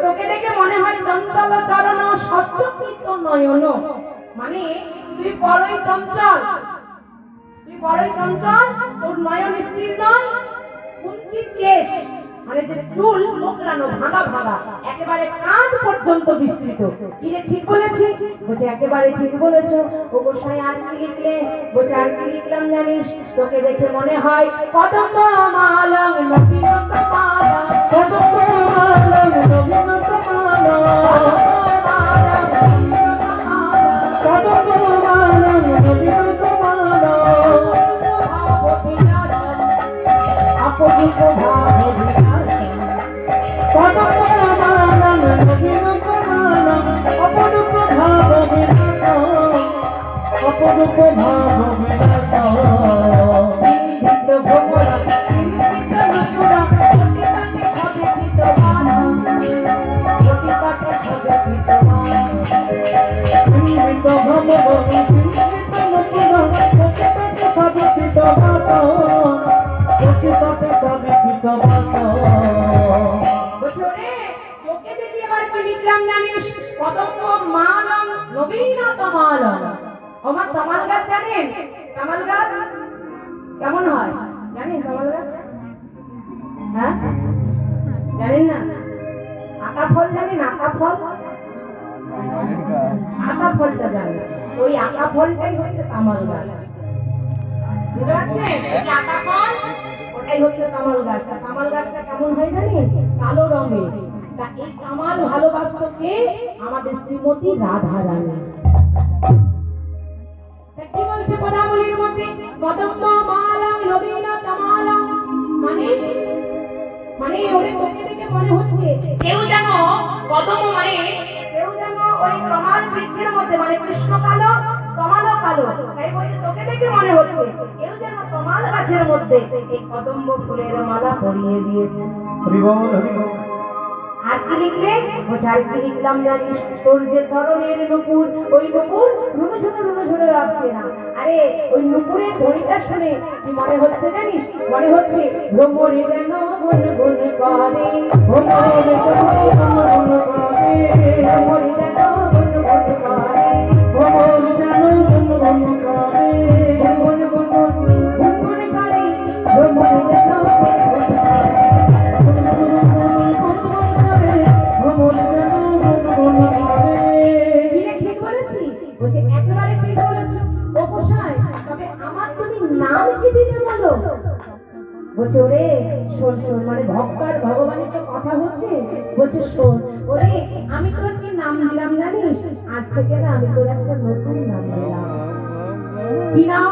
তোকে দেখে মনে হয় চঞ্চল চরণ সত্যকৃত নয়ন, মানে তুই বড়ই চঞ্চল, তোর নয়ন স্থির নয়, কুঞ্চিত কেশ, মানে যে চুল মোকড়ানো ভাঙা ভাঙা একেবারে কাঁধ পর্যন্ত বিস্তৃত। কি রে ঠিক বলেছি? বলছে একেবারে ঠিক বলেছো। ও গোসাই আর কি লিখলে? বলছে আর কি লিখলাম জানিস? তোকে দেখে মনে হয় কদম্ব মালং নবীনত মালা, কদম্ব মালং নবীনত মালা, কদম্ব মালং নবীনত মালা, আপবিত ভাব কামাল গাছ জানেন? কামাল গাছ কেমন হয় জানেন? কামাল গাছ হ্যাঁ জানেন না? আতা ফল জানেন? আতা ফল, আতা ফলটা জানেন? ওই আতা ফলটাই হচ্ছে কামাল গাছ, বুঝতে পারছেন? আতা ফল ওটাই হচ্ছে কামাল গাছ। কামাল গাছটা কেমন হয় জানেন? কালো রঙের। তা এই কামাল ভালোবাসত কে? আমাদের শ্রীমতী রাধা রানী। কি বলছে পদাবলীর মধ্যে? কদম্ব মালং নবীনত মালং, মানে মানে ওরে তোকে দেখে মনে হচ্ছে কেউ যেন কদম্ব, মানে কেউ যেন ওই কমাল বৃক্ষের মধ্যে, মানে কৃষ্ণ কালো কমালও কালো, তাই বলছে তোকে দেখে মনে হচ্ছে কেউ যেন কমাল গাছের মধ্যে এই কদম্ব ফুলের মালা পরিয়ে দিয়েছে। আর কি লিখলে? বলছে আর কি লিখলাম জানিস? তোর যে ধরনের নুপুর, ওই নুপুর রুনু ঝুনে রাখছে না। আরে ওই নুপুরের ধ্বনিটা শুনে কি মনে হচ্ছে জানিস? মনে হচ্ছে ভ্রমরে যেন গুন গুন করে, ভ্রমরে যেন গুন গুন করে, ভ্রমরে যেন গুন গুন করে, ভ্রমরে যেন গুন গুন করে, গুন গুন গুন গুন করে, ভ্রমরে যেন গুন গুন করে। বলছে ওরে শোন শোন, মানে ভক্ত আর ভগবানের তো কথা হচ্ছে। বলছে শোন ওরে, আমি তোর কি নাম দিলাম জানিস? আজ থেকে না আমি তোর একটা নতুন নাম দিলাম। কি নাম